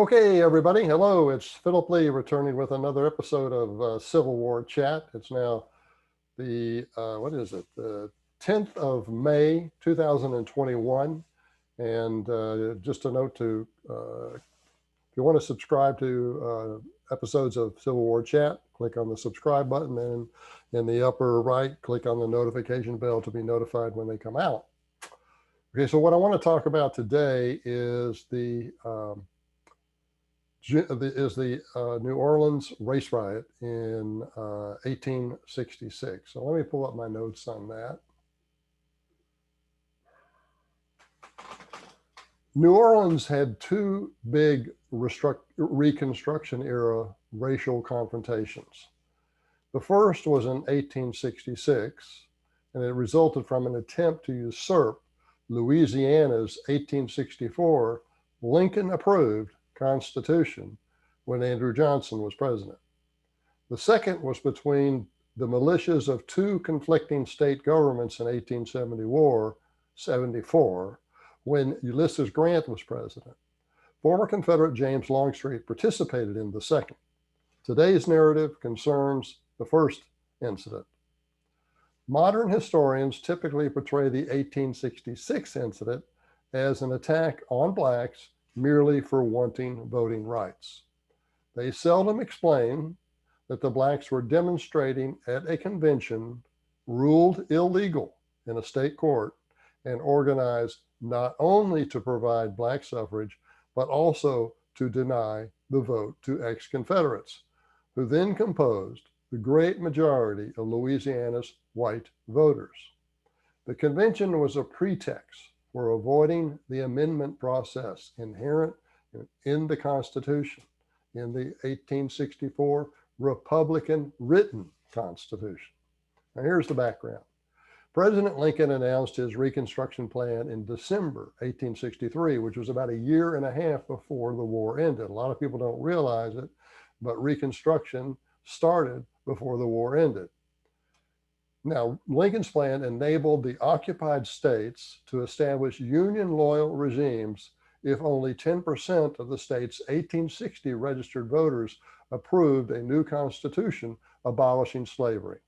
Okay, everybody. Hello, it's Philip Lee returning with another episode of Civil War Chat. It's now the, what is it, the 10th of May, 2021. And just a note to, if you want to subscribe to episodes of Civil War Chat, click on the subscribe button, and in the upper right, click on the notification bell to be notified when they come out. Okay, so what I want to talk about today is the New Orleans race riot in 1866. So let me pull up my notes on that. New Orleans had two big Reconstruction-era racial confrontations. The first was in 1866, and it resulted from an attempt to usurp Louisiana's 1864 Lincoln-approved Constitution when Andrew Johnson was president. The second was between the militias of two conflicting state governments in 1874 when Ulysses Grant was president. Former Confederate James Longstreet participated in the second. Today's narrative concerns the first incident. Modern historians typically portray the 1866 incident as an attack on blacks merely for wanting voting rights. They seldom explain that the blacks were demonstrating at a convention ruled illegal in a state court and organized not only to provide black suffrage, but also to deny the vote to ex-Confederates, who then composed the great majority of Louisiana's white voters. The convention was a pretext for avoiding the amendment process inherent in the Constitution, in the 1864 Republican written Constitution. Now here's the background. President Lincoln announced his Reconstruction plan in December 1863, which was about a year and a half before the war ended. A lot of people don't realize it, but Reconstruction started before the war ended. Now, Lincoln's plan enabled the occupied states to establish Union-loyal regimes if only 10% of the state's 1860 registered voters approved a new constitution abolishing slavery.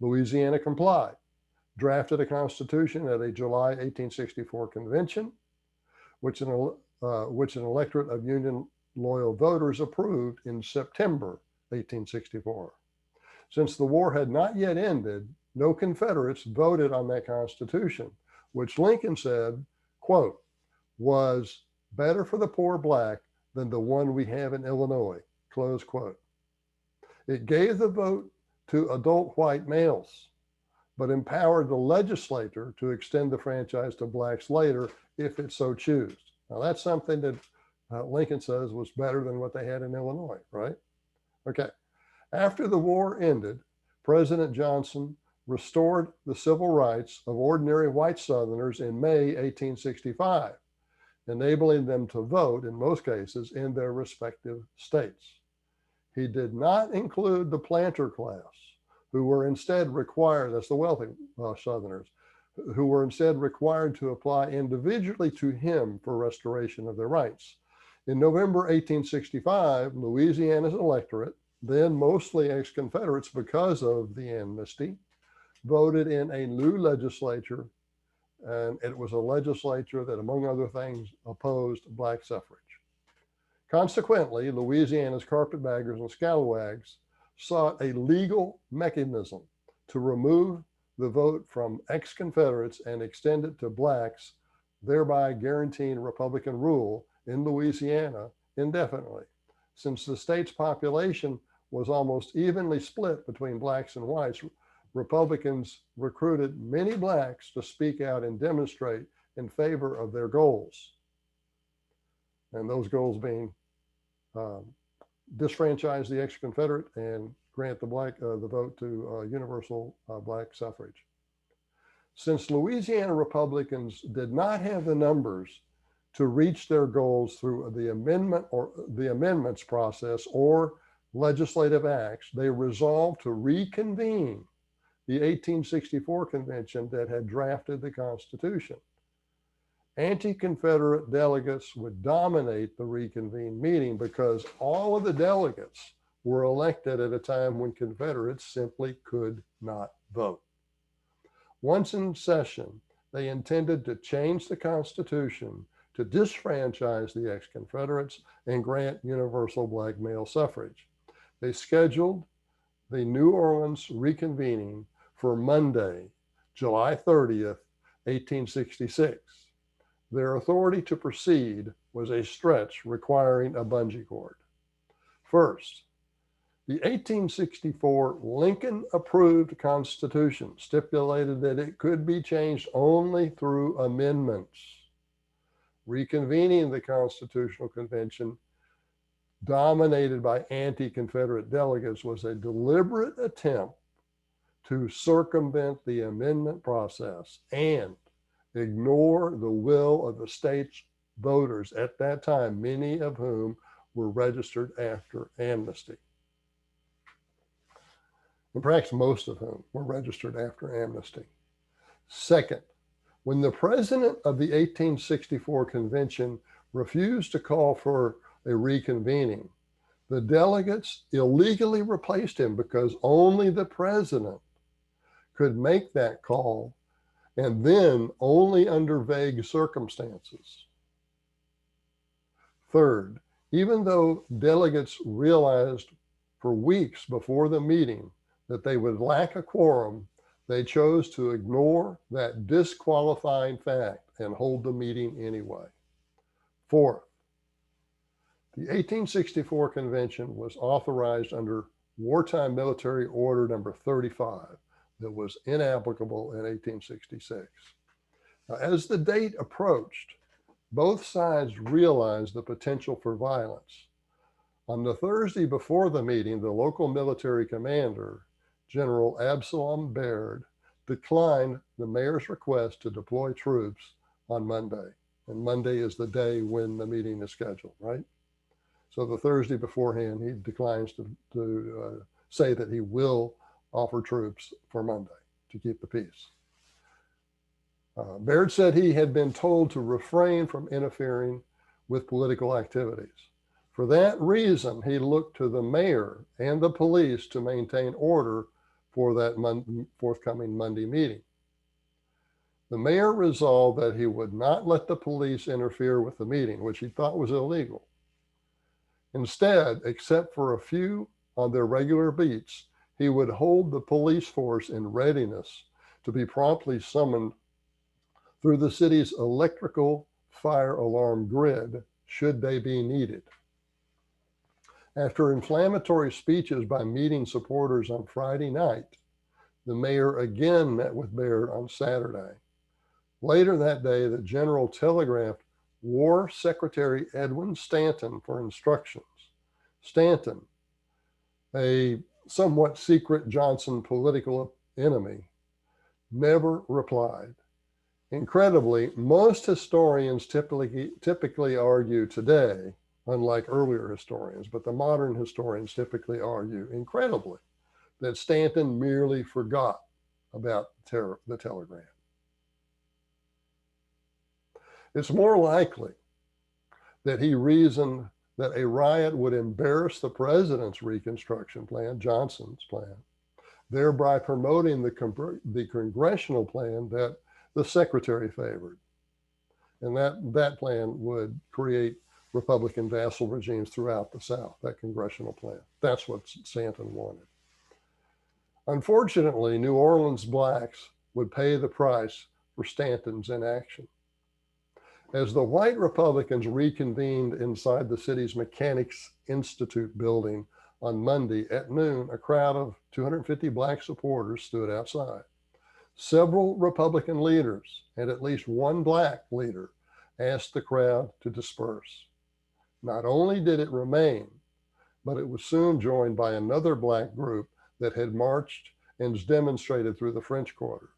Louisiana complied, drafted a constitution at a July 1864 convention, which an electorate of Union-loyal voters approved in September 1864. Since the war had not yet ended, no Confederates voted on that Constitution, which Lincoln said, quote, was better for the poor black than the one we have in Illinois, close quote. It gave the vote to adult white males, but empowered the legislature to extend the franchise to blacks later if it so chose. Now that's something that Lincoln says was better than what they had in Illinois, right? Okay. After the war ended, President Johnson restored the civil rights of ordinary white Southerners in May 1865, enabling them to vote, in most cases, in their respective states. He did not include the planter class, who were instead required, that's the wealthy Southerners, who were instead required to apply individually to him for restoration of their rights. In November 1865, Louisiana's electorate, then mostly ex-Confederates because of the amnesty, voted in a new legislature, and it was a legislature that, among other things, opposed black suffrage. Consequently, Louisiana's carpetbaggers and scalawags sought a legal mechanism to remove the vote from ex-Confederates and extend it to blacks, thereby guaranteeing Republican rule in Louisiana indefinitely. Since the state's population was almost evenly split between blacks and whites, Republicans recruited many blacks to speak out and demonstrate in favor of their goals. And those goals being disfranchise the ex-Confederate and grant the vote to universal black suffrage. Since Louisiana Republicans did not have the numbers to reach their goals through the amendments process or legislative acts, they resolved to reconvene the 1864 convention that had drafted the Constitution. Anti-Confederate delegates would dominate the reconvened meeting because all of the delegates were elected at a time when Confederates simply could not vote. Once in session, they intended to change the Constitution to disfranchise the ex-Confederates and grant universal black male suffrage. They scheduled the New Orleans reconvening for Monday, July 30th, 1866. Their authority to proceed was a stretch requiring a bungee cord. First, the 1864 Lincoln-approved Constitution stipulated that it could be changed only through amendments. Reconvening the Constitutional Convention, dominated by anti-Confederate delegates, was a deliberate attempt to circumvent the amendment process and ignore the will of the state's voters at that time, many of whom were registered after amnesty. And perhaps most of whom were registered after amnesty. Second, when the president of the 1864 convention refused to call for a reconvening, the delegates illegally replaced him because only the president could make that call, and then only under vague circumstances. Third, even though delegates realized for weeks before the meeting that they would lack a quorum, they chose to ignore that disqualifying fact and hold the meeting anyway. Fourth, the 1864 convention was authorized under wartime military order number 35 that was inapplicable in 1866. Now, as the date approached, both sides realized the potential for violence. On the Thursday before the meeting, the local military commander, General Absalom Baird, declined the mayor's request to deploy troops on Monday. And Monday is the day when the meeting is scheduled, right? So the Thursday beforehand, he declines to say that he will offer troops for Monday to keep the peace. Baird said he had been told to refrain from interfering with political activities. For that reason, he looked to the mayor and the police to maintain order for that forthcoming Monday meeting. The mayor resolved that he would not let the police interfere with the meeting, which he thought was illegal. Instead, except for a few on their regular beats, he would hold the police force in readiness to be promptly summoned through the city's electrical fire alarm grid should they be needed. After inflammatory speeches by meeting supporters on Friday night, the mayor again met with Baird on Saturday. Later that day, the general telegraphed War Secretary Edwin Stanton for instructions. Stanton, a somewhat secret Johnson political enemy, never replied. Incredibly, most historians typically argue today, unlike earlier historians, but the modern historians typically argue, incredibly, that Stanton merely forgot about the telegram. It's more likely that he reasoned that a riot would embarrass the president's Reconstruction plan, Johnson's plan, thereby promoting the congressional plan that the secretary favored. And that plan would create Republican vassal regimes throughout the South, that congressional plan. That's what Stanton wanted. Unfortunately, New Orleans blacks would pay the price for Stanton's inaction. As the white Republicans reconvened inside the city's Mechanics Institute building on Monday at noon, a crowd of 250 black supporters stood outside. Several Republican leaders and at least one black leader asked the crowd to disperse. Not only did it remain, but it was soon joined by another black group that had marched and demonstrated through the French Quarter.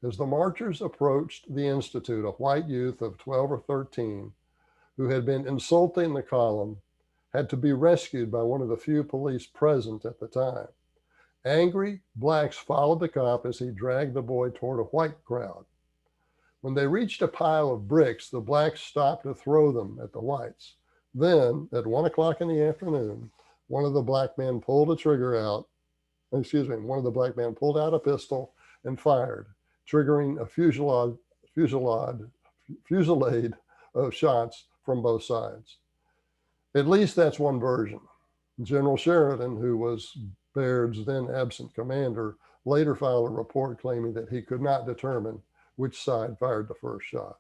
As the marchers approached the Institute, a white youth of 12 or 13 who had been insulting the column had to be rescued by one of the few police present at the time. Angry blacks followed the cop as he dragged the boy toward a white crowd. When they reached a pile of bricks, the blacks stopped to throw them at the whites. Then, at 1 o'clock in the afternoon, one of the black men pulled a trigger out. One of the black men pulled out a pistol and fired, triggering a fusillade of shots from both sides. At least that's one version. General Sheridan, who was Baird's then absent commander, later filed a report claiming that he could not determine which side fired the first shot.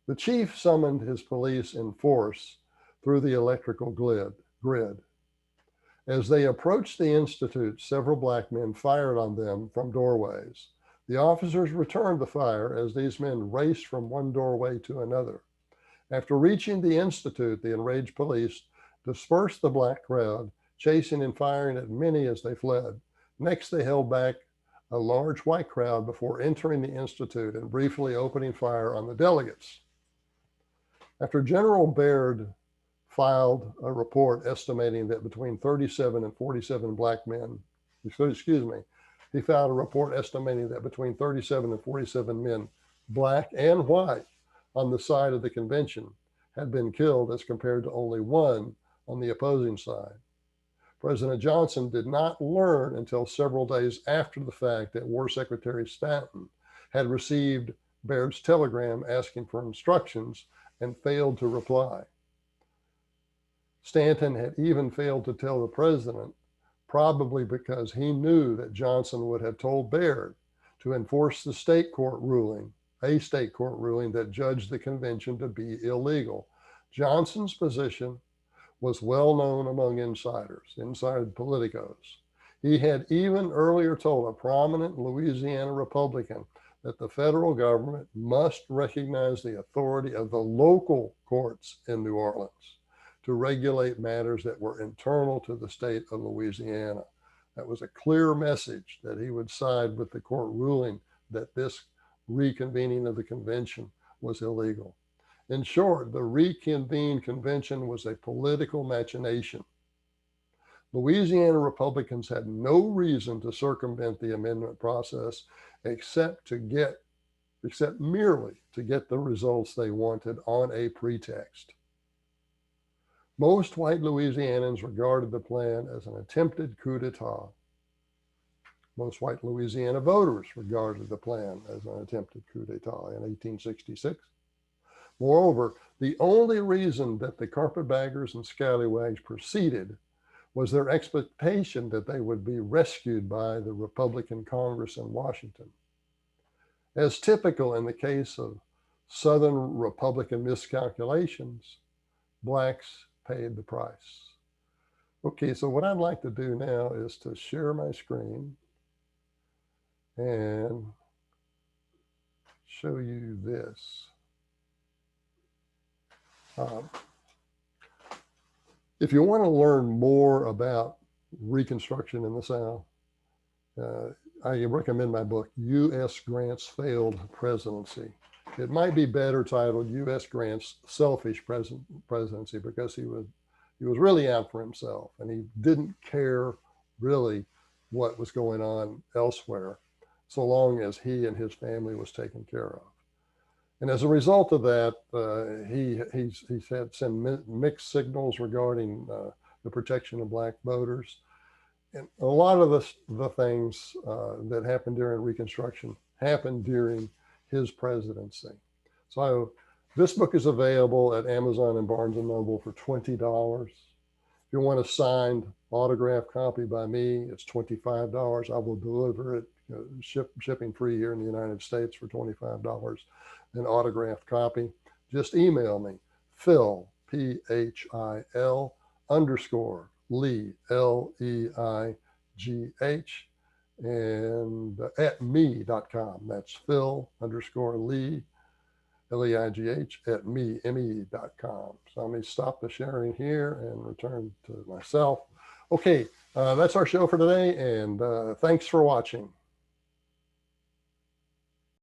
The chief summoned his police in force through the electrical grid. As they approached the institute, several black men fired on them from doorways. The officers returned the fire as these men raced from one doorway to another. After reaching the institute, the enraged police dispersed the black crowd, chasing and firing at many as they fled. Next, they held back a large white crowd before entering the institute and briefly opening fire on the delegates. After General Baird filed a report estimating that between 37 and 47 black men, he filed a report estimating that between 37 and 47 men, black and white, on the side of the convention had been killed as compared to only one on the opposing side. President Johnson did not learn until several days after the fact that War Secretary Stanton had received Baird's telegram asking for instructions and failed to reply. Stanton had even failed to tell the president, probably because he knew that Johnson would have told Baird to enforce a state court ruling that judged the convention to be illegal. Johnson's position was well known among inside politicos. He had even earlier told a prominent Louisiana Republican that the federal government must recognize the authority of the local courts in New Orleans to regulate matters that were internal to the state of Louisiana. That was a clear message that he would side with the court ruling that this reconvening of the convention was illegal. In short, the reconvened convention was a political machination. Louisiana Republicans had no reason to circumvent the amendment process except merely to get the results they wanted on a pretext. Most white Louisianans regarded the plan as an attempted coup d'etat. Most white Louisiana voters regarded the plan as an attempted coup d'etat in 1866. Moreover, the only reason that the carpetbaggers and scallywags proceeded was their expectation that they would be rescued by the Republican Congress in Washington. As typical in the case of Southern Republican miscalculations, blacks paid the price. Okay, so what I'd like to do now is to share my screen and show you this. If you want to learn more about Reconstruction in the South, I recommend my book, U.S. Grant's Failed Presidency. It might be better titled U.S. Grant's Selfish Presidency, because he was really out for himself and he didn't care really what was going on elsewhere, so long as he and his family was taken care of. And as a result of that, he's had some mixed signals regarding the protection of black voters. And a lot of the things that happened during Reconstruction happened during his presidency. So this book is available at Amazon and Barnes & Noble for $20. If you want a signed autographed copy by me, it's $25. I will deliver it, shipping free here in the United States for $25. An autographed copy. Just email me, Phil, P-H-I-L _ Leigh, L-E-I-G-H, and at me.com. That's Phil _ Leigh, L-E-I-G-H, at me.com. So let me stop the sharing here and return to myself. Okay, that's our show for today, and thanks for watching.